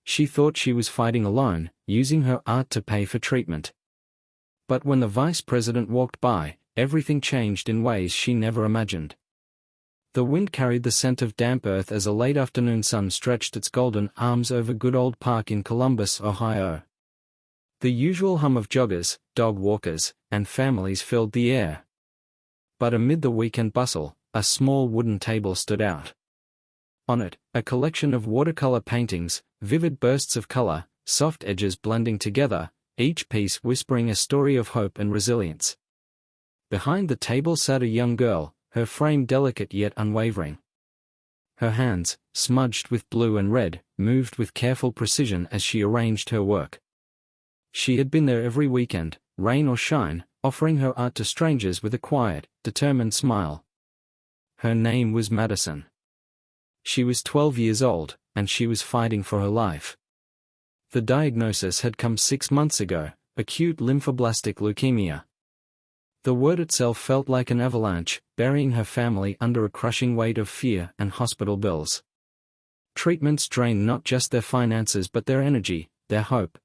She thought she was fighting alone, using her art to pay for treatment. But when the vice president walked by, everything changed in ways she never imagined. The wind carried the scent of damp earth as a late afternoon sun stretched its golden arms over Good Old Park in Columbus, Ohio. The usual hum of joggers, dog walkers, and families filled the air. But amid the weekend bustle, a small wooden table stood out. On it, a collection of watercolor paintings, vivid bursts of color, soft edges blending together, each piece whispering a story of hope and resilience. Behind the table sat a young girl, her frame delicate yet unwavering. Her hands, smudged with blue and red, moved with careful precision as she arranged her work. She had been there every weekend, rain or shine, offering her art to strangers with a quiet, determined smile. Her name was Madison. She was 12 years old, and she was fighting for her life. The diagnosis had come 6 months ago, acute lymphoblastic leukemia. The word itself felt like an avalanche, burying her family under a crushing weight of fear and hospital bills. Treatments drained not just their finances but their energy, their hope.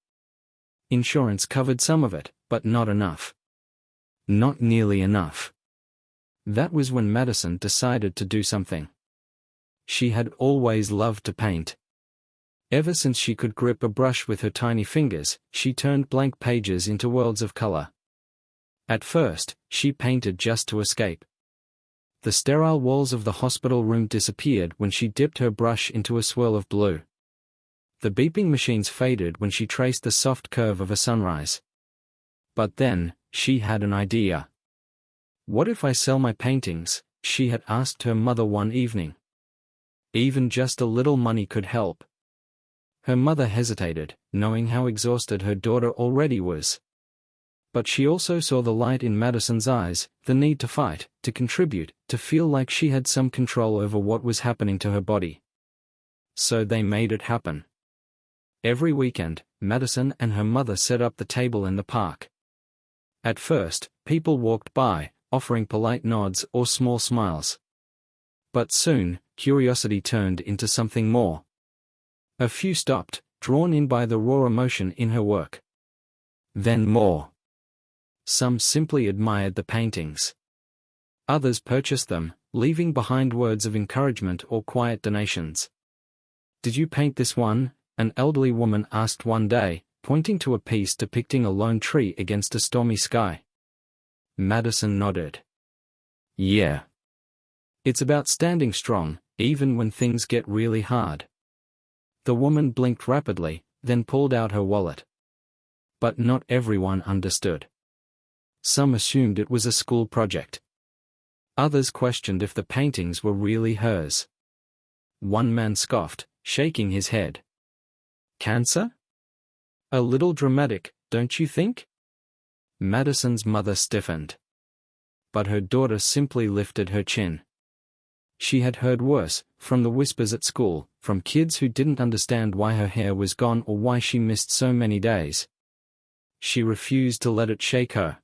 Insurance covered some of it, but not enough. Not nearly enough. That was when Madison decided to do something. She had always loved to paint. Ever since she could grip a brush with her tiny fingers, she turned blank pages into worlds of color. At first, she painted just to escape. The sterile walls of the hospital room disappeared when she dipped her brush into a swirl of blue. The beeping machines faded when she traced the soft curve of a sunrise. But then, she had an idea. "What if I sell my paintings?" she had asked her mother one evening. Even just a little money could help. Her mother hesitated, knowing how exhausted her daughter already was. But she also saw the light in Madison's eyes, the need to fight, to contribute, to feel like she had some control over what was happening to her body. So they made it happen. Every weekend, Madison and her mother set up the table in the park. At first, people walked by, offering polite nods or small smiles. But soon, curiosity turned into something more. A few stopped, drawn in by the raw emotion in her work. Then more. Some simply admired the paintings. Others purchased them, leaving behind words of encouragement or quiet donations. "Did you paint this one?" an elderly woman asked one day, pointing to a piece depicting a lone tree against a stormy sky. Madison nodded. "Yeah. It's about standing strong, even when things get really hard." The woman blinked rapidly, then pulled out her wallet. But not everyone understood. Some assumed it was a school project. Others questioned if the paintings were really hers. One man scoffed, shaking his head. "Cancer? A little dramatic, don't you think?" Madison's mother stiffened. But her daughter simply lifted her chin. She had heard worse, from the whispers at school, from kids who didn't understand why her hair was gone or why she missed so many days. She refused to let it shake her.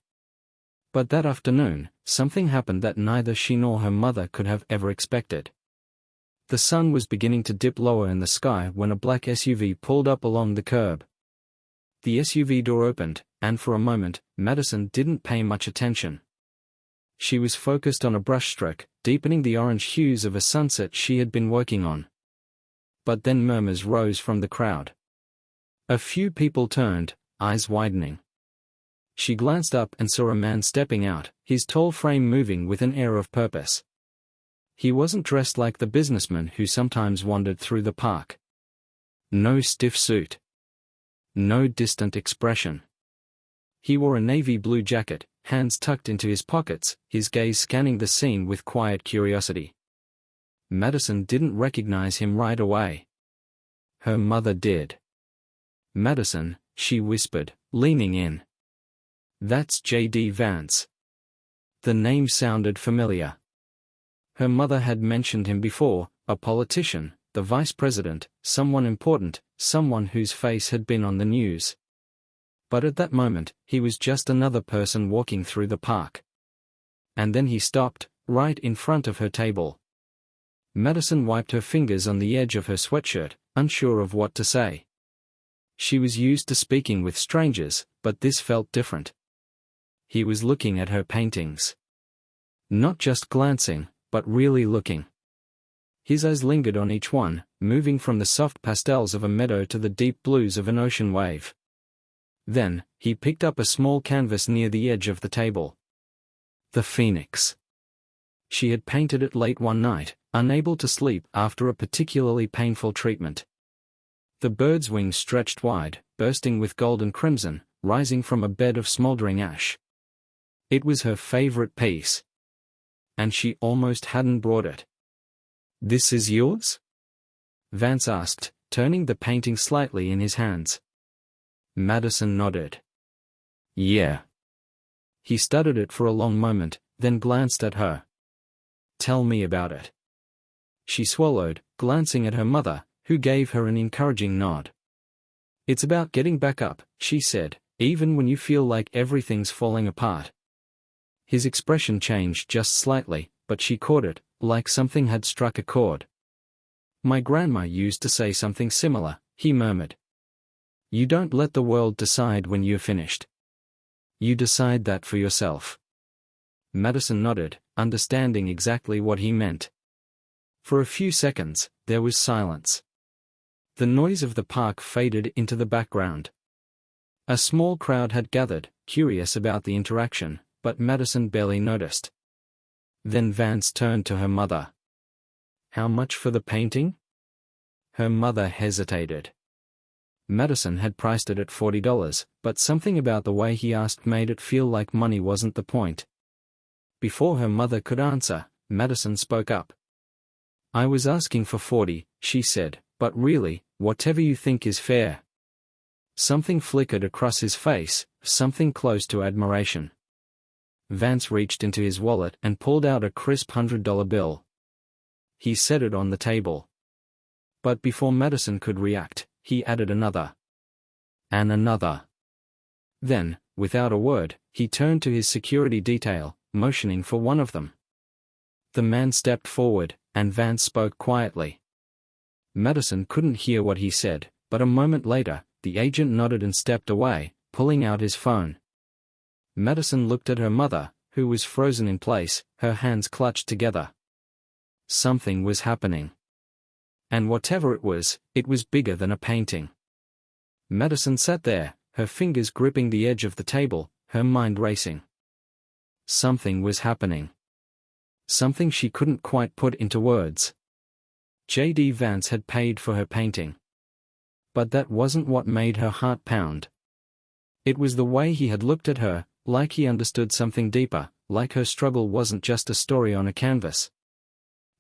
But that afternoon, something happened that neither she nor her mother could have ever expected. The sun was beginning to dip lower in the sky when a black SUV pulled up along the curb. The SUV door opened, and for a moment, Madison didn't pay much attention. She was focused on a brushstroke, deepening the orange hues of a sunset she had been working on. But then murmurs rose from the crowd. A few people turned, eyes widening. She glanced up and saw a man stepping out, his tall frame moving with an air of purpose. He wasn't dressed like the businessman who sometimes wandered through the park. No stiff suit. No distant expression. He wore a navy blue jacket, hands tucked into his pockets, his gaze scanning the scene with quiet curiosity. Madison didn't recognize him right away. Her mother did. "Madison," she whispered, leaning in. "That's JD Vance." The name sounded familiar. Her mother had mentioned him before, a politician, the vice president, someone important, someone whose face had been on the news. But at that moment, he was just another person walking through the park. And then he stopped, right in front of her table. Madison wiped her fingers on the edge of her sweatshirt, unsure of what to say. She was used to speaking with strangers, but this felt different. He was looking at her paintings. Not just glancing, but really looking. His eyes lingered on each one, moving from the soft pastels of a meadow to the deep blues of an ocean wave. Then, he picked up a small canvas near the edge of the table. The Phoenix. She had painted it late one night, unable to sleep after a particularly painful treatment. The bird's wings stretched wide, bursting with gold and crimson, rising from a bed of smoldering ash. It was her favorite piece. And she almost hadn't brought it. "This is yours?" Vance asked, turning the painting slightly in his hands. Madison nodded. "Yeah." He studied it for a long moment, then glanced at her. "Tell me about it." She swallowed, glancing at her mother, who gave her an encouraging nod. "It's about getting back up," she said, "even when you feel like everything's falling apart." His expression changed just slightly, but she caught it, like something had struck a chord. "My grandma used to say something similar," he murmured. "You don't let the world decide when you're finished. You decide that for yourself." Madison nodded, understanding exactly what he meant. For a few seconds, there was silence. The noise of the park faded into the background. A small crowd had gathered, curious about the interaction, but Madison barely noticed. Then Vance turned to her mother. "How much for the painting?" Her mother hesitated. Madison had priced it at $40, but something about the way he asked made it feel like money wasn't the point. Before her mother could answer, Madison spoke up. "I was asking for 40, she said, "but really, whatever you think is fair." Something flickered across his face, something close to admiration. Vance reached into his wallet and pulled out a crisp $100 bill. He set it on the table. But before Madison could react, he added another. And another. Then, without a word, he turned to his security detail, motioning for one of them. The man stepped forward, and Vance spoke quietly. Madison couldn't hear what he said, but a moment later, the agent nodded and stepped away, pulling out his phone. Madison looked at her mother, who was frozen in place, her hands clutched together. Something was happening. And whatever it was bigger than a painting. Madison sat there, her fingers gripping the edge of the table, her mind racing. Something was happening. Something she couldn't quite put into words. JD Vance had paid for her painting. But that wasn't what made her heart pound. It was the way he had looked at her, like he understood something deeper, like her struggle wasn't just a story on a canvas.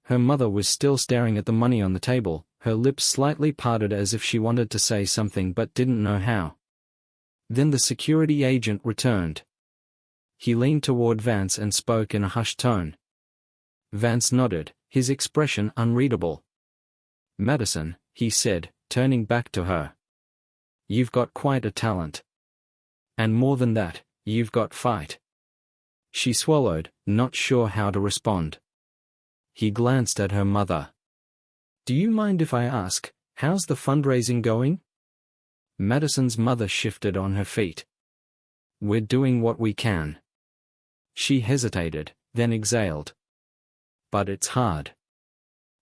Her mother was still staring at the money on the table, her lips slightly parted as if she wanted to say something but didn't know how. Then the security agent returned. He leaned toward Vance and spoke in a hushed tone. Vance nodded, his expression unreadable. "Madison," he said, turning back to her. "You've got quite a talent. And more than that, you've got fight." She swallowed, not sure how to respond. He glanced at her mother. "Do you mind if I ask, how's the fundraising going?" Madison's mother shifted on her feet. "We're doing what we can." She hesitated, then exhaled. "But it's hard.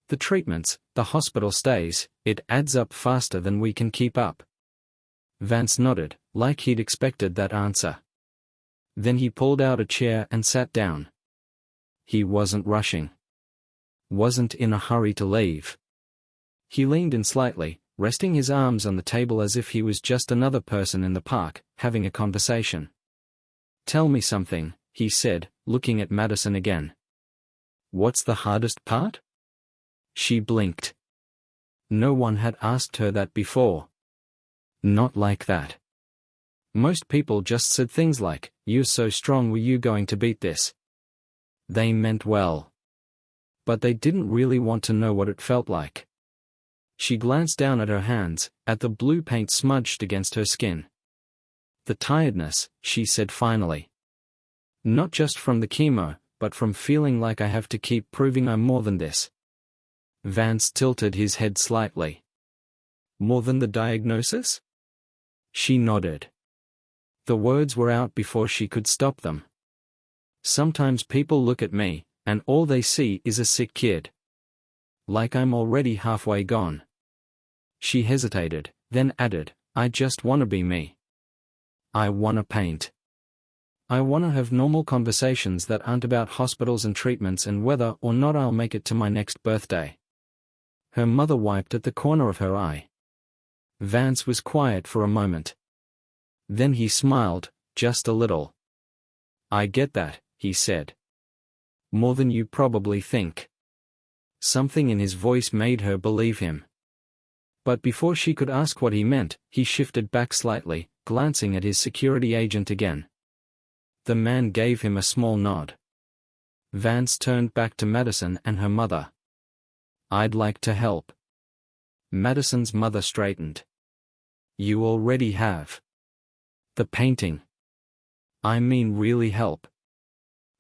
The treatments, the hospital stays, it adds up faster than we can keep up." Vance nodded, like he'd expected that answer. Then he pulled out a chair and sat down. He wasn't rushing. Wasn't in a hurry to leave. He leaned in slightly, resting his arms on the table as if he was just another person in the park, having a conversation. "Tell me something," he said, looking at Madison again. "What's the hardest part?" She blinked. No one had asked her that before. Not like that. Most people just said things like, "You're so strong, were you going to beat this?" They meant well. But they didn't really want to know what it felt like. She glanced down at her hands, at the blue paint smudged against her skin. "The tiredness," she said finally. "Not just from the chemo, but from feeling like I have to keep proving I'm more than this." Vance tilted his head slightly. "More than the diagnosis?" She nodded. The words were out before she could stop them. Sometimes people look at me, and all they see is a sick kid. Like I'm already halfway gone. She hesitated, then added, I just wanna be me. I wanna paint. I wanna have normal conversations that aren't about hospitals and treatments and whether or not I'll make it to my next birthday. Her mother wiped at the corner of her eye. Vance was quiet for a moment. Then he smiled, just a little. I get that, he said. More than you probably think. Something in his voice made her believe him. But before she could ask what he meant, he shifted back slightly, glancing at his security agent again. The man gave him a small nod. Vance turned back to Madison and her mother. I'd like to help. Madison's mother straightened. You already have. The painting. I mean really help.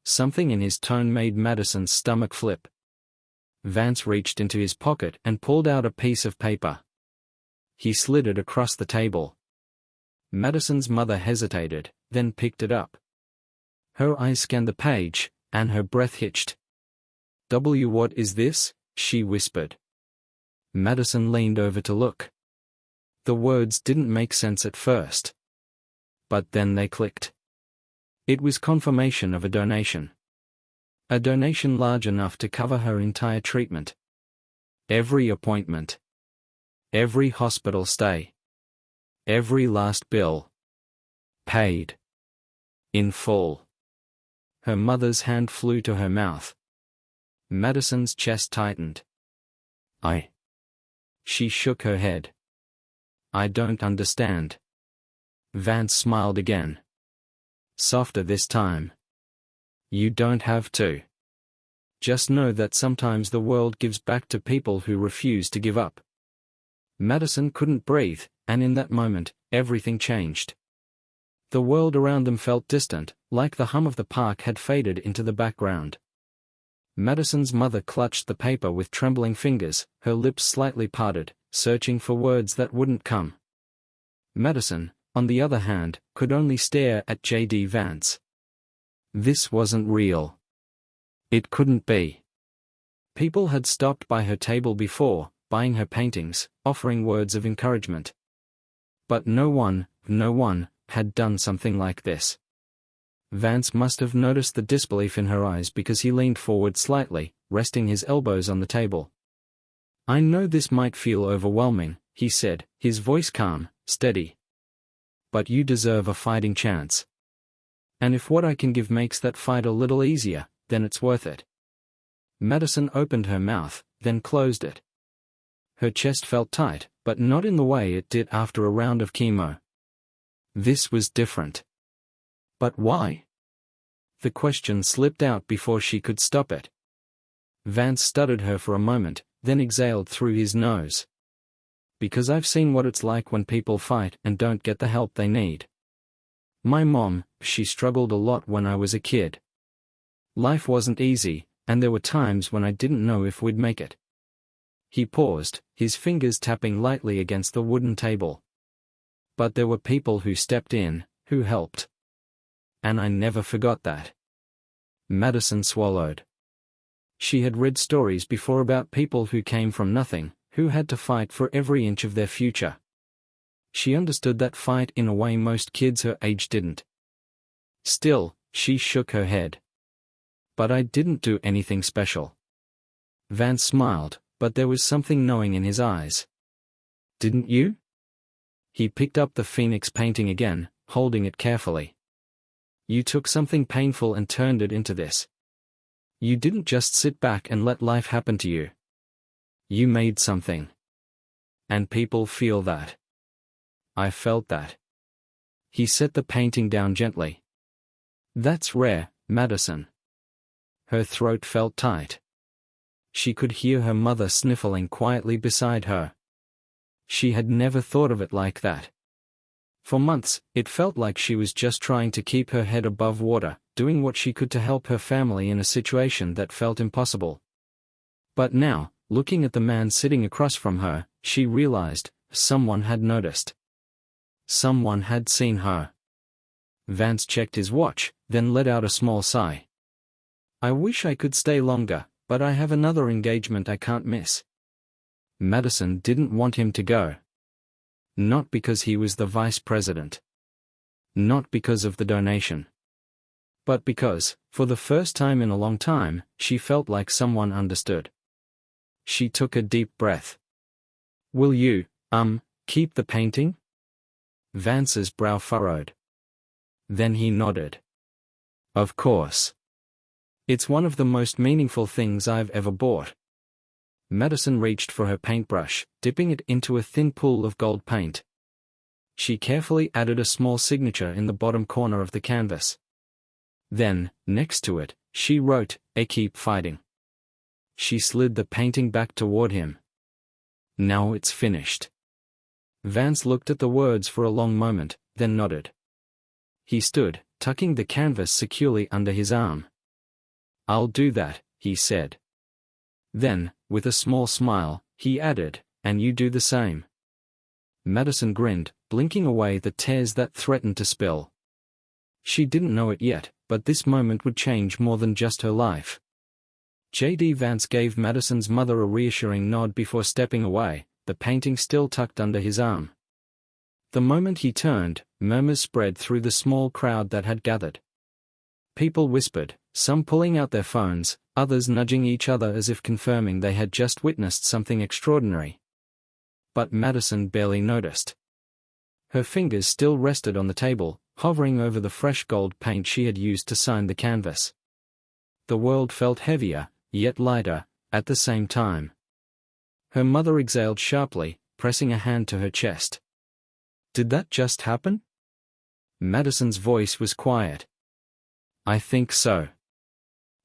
Something in his tone made Madison's stomach flip. Vance reached into his pocket and pulled out a piece of paper. He slid it across the table. Madison's mother hesitated, then picked it up. Her eyes scanned the page, and her breath hitched. What is this? She whispered. Madison leaned over to look. The words didn't make sense at first. But then they clicked. It was confirmation of a donation. A donation large enough to cover her entire treatment. Every appointment. Every hospital stay. Every last bill. Paid. In full. Her mother's hand flew to her mouth. Madison's chest tightened. She shook her head. I don't understand. Vance smiled again. Softer this time. You don't have to. Just know that sometimes the world gives back to people who refuse to give up. Madison couldn't breathe, and in that moment, everything changed. The world around them felt distant, like the hum of the park had faded into the background. Madison's mother clutched the paper with trembling fingers, her lips slightly parted, searching for words that wouldn't come. Madison, on the other hand, could only stare at JD Vance. This wasn't real. It couldn't be. People had stopped by her table before, buying her paintings, offering words of encouragement. But no one had done something like this. Vance must have noticed the disbelief in her eyes because he leaned forward slightly, resting his elbows on the table. I know this might feel overwhelming, he said, his voice calm, steady. But you deserve a fighting chance. And if what I can give makes that fight a little easier, then it's worth it. Madison opened her mouth, then closed it. Her chest felt tight, but not in the way it did after a round of chemo. This was different. But why? The question slipped out before she could stop it. Vance stuttered her for a moment, then exhaled through his nose. Because I've seen what it's like when people fight and don't get the help they need. My mom, she struggled a lot when I was a kid. Life wasn't easy, and there were times when I didn't know if we'd make it. He paused, his fingers tapping lightly against the wooden table. But there were people who stepped in, who helped. And I never forgot that. Madison swallowed. She had read stories before about people who came from nothing, who had to fight for every inch of their future. She understood that fight in a way most kids her age didn't. Still, she shook her head. But I didn't do anything special. Vance smiled, but there was something knowing in his eyes. Didn't you? He picked up the Phoenix painting again, holding it carefully. You took something painful and turned it into this. You didn't just sit back and let life happen to you. You made something. And people feel that. I felt that. He set the painting down gently. That's rare, Madison. Her throat felt tight. She could hear her mother sniffling quietly beside her. She had never thought of it like that. For months, it felt like she was just trying to keep her head above water, doing what she could to help her family in a situation that felt impossible. But now, looking at the man sitting across from her, she realized, someone had noticed. Someone had seen her. Vance checked his watch, then let out a small sigh. I wish I could stay longer, but I have another engagement I can't miss. Madison didn't want him to go. Not because he was the vice president. Not because of the donation. But because, for the first time in a long time, she felt like someone understood. She took a deep breath. Will you, keep the painting? Vance's brow furrowed. Then he nodded. Of course. It's one of the most meaningful things I've ever bought. Madison reached for her paintbrush, dipping it into a thin pool of gold paint. She carefully added a small signature in the bottom corner of the canvas. Then, next to it, she wrote, "I keep fighting." She slid the painting back toward him. Now it's finished. Vance looked at the words for a long moment, then nodded. He stood, tucking the canvas securely under his arm. I'll do that, he said. Then, with a small smile, he added, and you do the same. Madison grinned, blinking away the tears that threatened to spill. She didn't know it yet, but this moment would change more than just her life. JD Vance gave Madison's mother a reassuring nod before stepping away, the painting still tucked under his arm. The moment he turned, murmurs spread through the small crowd that had gathered. People whispered, some pulling out their phones, others nudging each other as if confirming they had just witnessed something extraordinary. But Madison barely noticed. Her fingers still rested on the table, hovering over the fresh gold paint she had used to sign the canvas. The world felt heavier, yet lighter, at the same time. Her mother exhaled sharply, pressing a hand to her chest. Did that just happen? Madison's voice was quiet. I think so.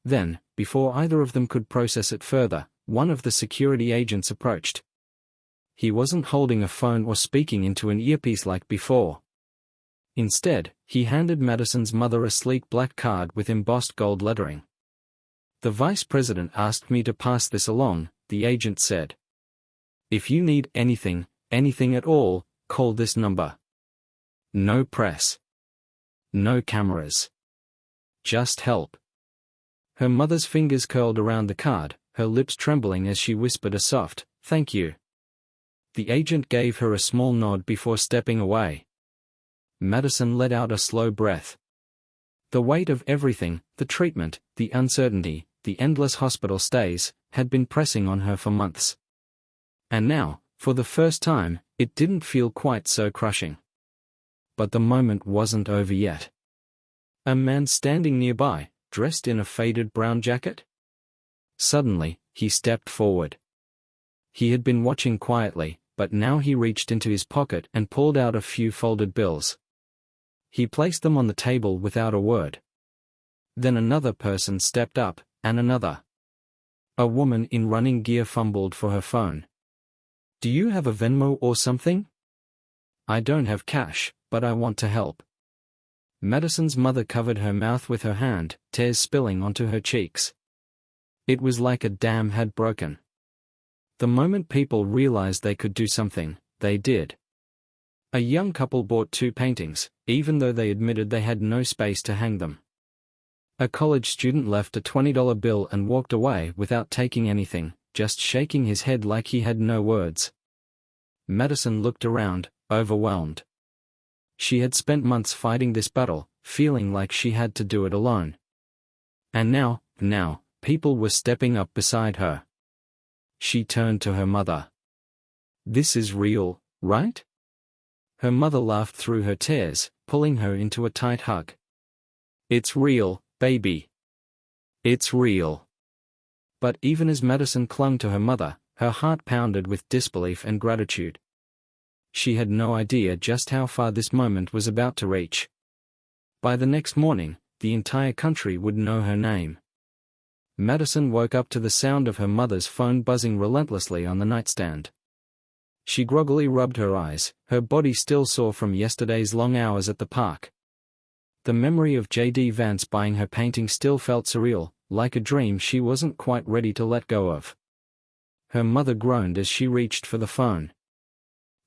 Then, before either of them could process it further, one of the security agents approached. He wasn't holding a phone or speaking into an earpiece like before. Instead, he handed Madison's mother a sleek black card with embossed gold lettering. The vice president asked me to pass this along, the agent said. If you need anything at all, call this number. No press. No cameras. Just help. Her mother's fingers curled around the card, her lips trembling as she whispered a soft, thank you. The agent gave her a small nod before stepping away. Madison let out a slow breath. The weight of everything, the treatment, the uncertainty, the endless hospital stays, had been pressing on her for months. And now, for the first time, it didn't feel quite so crushing. But the moment wasn't over yet. A man standing nearby, dressed in a faded brown jacket? Suddenly, he stepped forward. He had been watching quietly, but now he reached into his pocket and pulled out a few folded bills. He placed them on the table without a word. Then another person stepped up, and another. A woman in running gear fumbled for her phone. Do you have a Venmo or something? I don't have cash, but I want to help. Madison's mother covered her mouth with her hand, tears spilling onto her cheeks. It was like a dam had broken. The moment people realized they could do something, they did. A young couple bought 2 paintings, even though they admitted they had no space to hang them. A college student left a $20 bill and walked away without taking anything, just shaking his head like he had no words. Madison looked around, overwhelmed. She had spent months fighting this battle, feeling like she had to do it alone. And now, people were stepping up beside her. She turned to her mother. This is real, right? Her mother laughed through her tears, pulling her into a tight hug. It's real, baby. It's real. But even as Madison clung to her mother, her heart pounded with disbelief and gratitude. She had no idea just how far this moment was about to reach. By the next morning, the entire country would know her name. Madison woke up to the sound of her mother's phone buzzing relentlessly on the nightstand. She groggily rubbed her eyes, her body still sore from yesterday's long hours at the park. The memory of JD Vance buying her painting still felt surreal, like a dream she wasn't quite ready to let go of. Her mother groaned as she reached for the phone.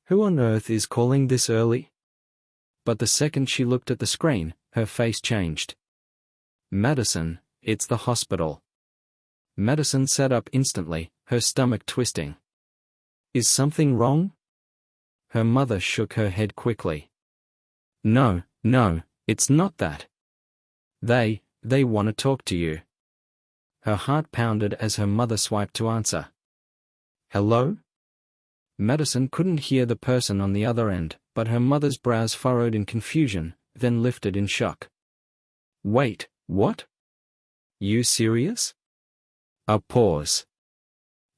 Who on earth is calling this early? But the second she looked at the screen, her face changed. "Madison, it's the hospital." Madison sat up instantly, her stomach twisting. "Is something wrong?" Her mother shook her head quickly. No, it's not that. They want to talk to you." Her heart pounded as her mother swiped to answer. "Hello?" Madison couldn't hear the person on the other end, but her mother's brows furrowed in confusion, then lifted in shock. "Wait, what? You serious?" A pause.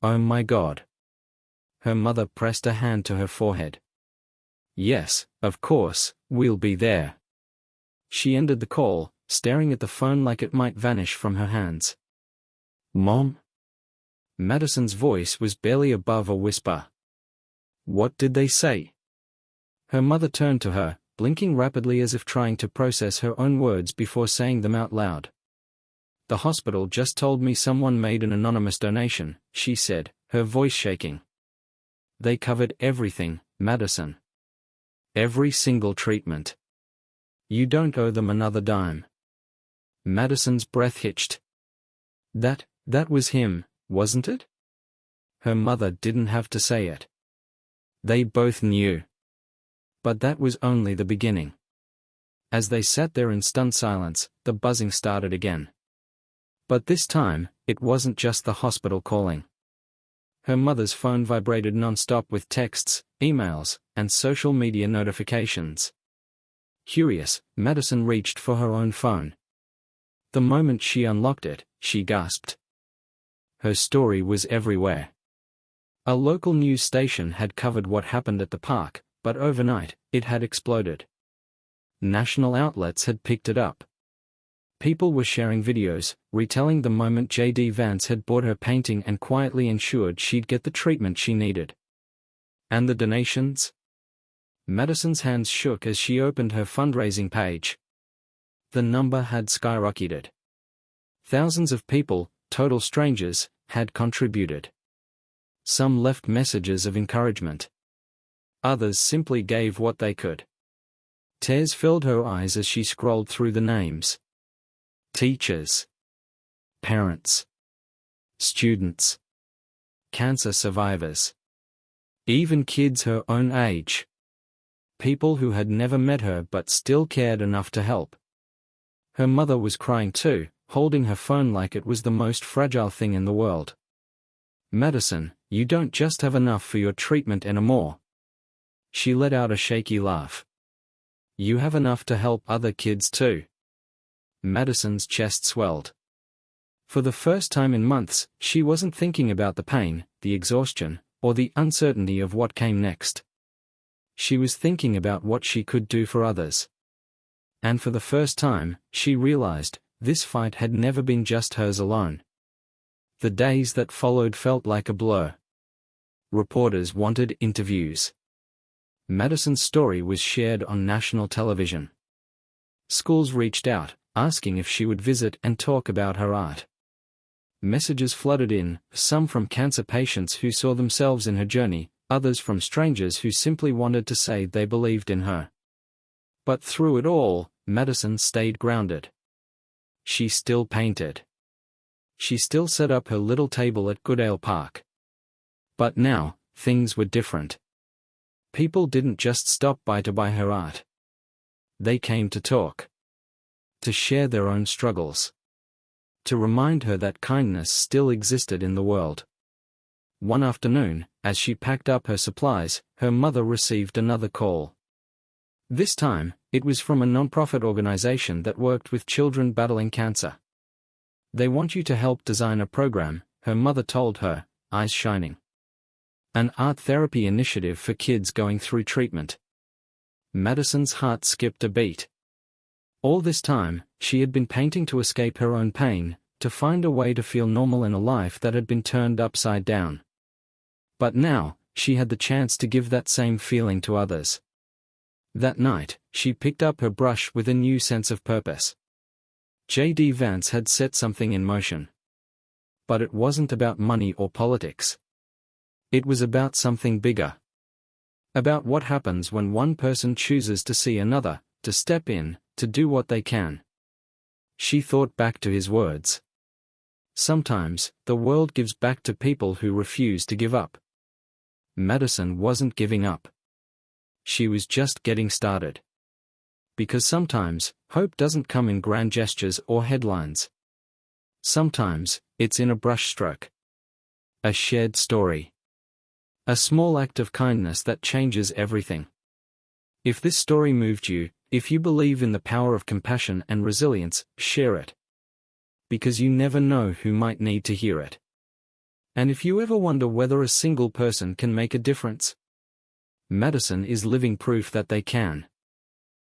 "Oh my God." Her mother pressed a hand to her forehead. "Yes, of course, we'll be there." She ended the call, staring at the phone like it might vanish from her hands. "Mom?" Madison's voice was barely above a whisper. "What did they say?" Her mother turned to her, blinking rapidly as if trying to process her own words before saying them out loud. "The hospital just told me someone made an anonymous donation," she said, her voice shaking. "They covered everything, Madison. Every single treatment. You don't owe them another dime." Madison's breath hitched. That was him, wasn't it?" Her mother didn't have to say it. They both knew. But that was only the beginning. As they sat there in stunned silence, the buzzing started again. But this time, it wasn't just the hospital calling. Her mother's phone vibrated non-stop with texts, emails, and social media notifications. Curious, Madison reached for her own phone. The moment she unlocked it, she gasped. Her story was everywhere. A local news station had covered what happened at the park, but overnight, it had exploded. National outlets had picked it up. People were sharing videos, retelling the moment JD Vance had bought her painting and quietly ensured she'd get the treatment she needed. And the donations? Madison's hands shook as she opened her fundraising page. The number had skyrocketed. Thousands of people, total strangers, had contributed. Some left messages of encouragement. Others simply gave what they could. Tears filled her eyes as she scrolled through the names. Teachers. Parents. Students. Cancer survivors. Even kids her own age. People who had never met her but still cared enough to help. Her mother was crying too, holding her phone like it was the most fragile thing in the world. "Madison, you don't just have enough for your treatment anymore." She let out a shaky laugh. "You have enough to help other kids too." Madison's chest swelled. For the first time in months, she wasn't thinking about the pain, the exhaustion, or the uncertainty of what came next. She was thinking about what she could do for others. And for the first time, she realized, this fight had never been just hers alone. The days that followed felt like a blur. Reporters wanted interviews. Madison's story was shared on national television. Schools reached out, asking if she would visit and talk about her art. Messages flooded in, some from cancer patients who saw themselves in her journey, others from strangers who simply wanted to say they believed in her. But through it all, Madison stayed grounded. She still painted. She still set up her little table at Goodale Park. But now, things were different. People didn't just stop by to buy her art. They came to talk. To share their own struggles. To remind her that kindness still existed in the world. One afternoon, as she packed up her supplies, her mother received another call. This time, it was from a nonprofit organization that worked with children battling cancer. "They want you to help design a program," her mother told her, eyes shining. "An art therapy initiative for kids going through treatment." Madison's heart skipped a beat. All this time, she had been painting to escape her own pain, to find a way to feel normal in a life that had been turned upside down. But now, she had the chance to give that same feeling to others. That night, she picked up her brush with a new sense of purpose. JD Vance had set something in motion. But it wasn't about money or politics. It was about something bigger. About what happens when one person chooses to see another, to step in, to do what they can. She thought back to his words. Sometimes, the world gives back to people who refuse to give up. Madison wasn't giving up. She was just getting started. Because sometimes, hope doesn't come in grand gestures or headlines. Sometimes, it's in a brushstroke. A shared story. A small act of kindness that changes everything. If this story moved you, if you believe in the power of compassion and resilience, share it. Because you never know who might need to hear it. And if you ever wonder whether a single person can make a difference, Madison is living proof that they can.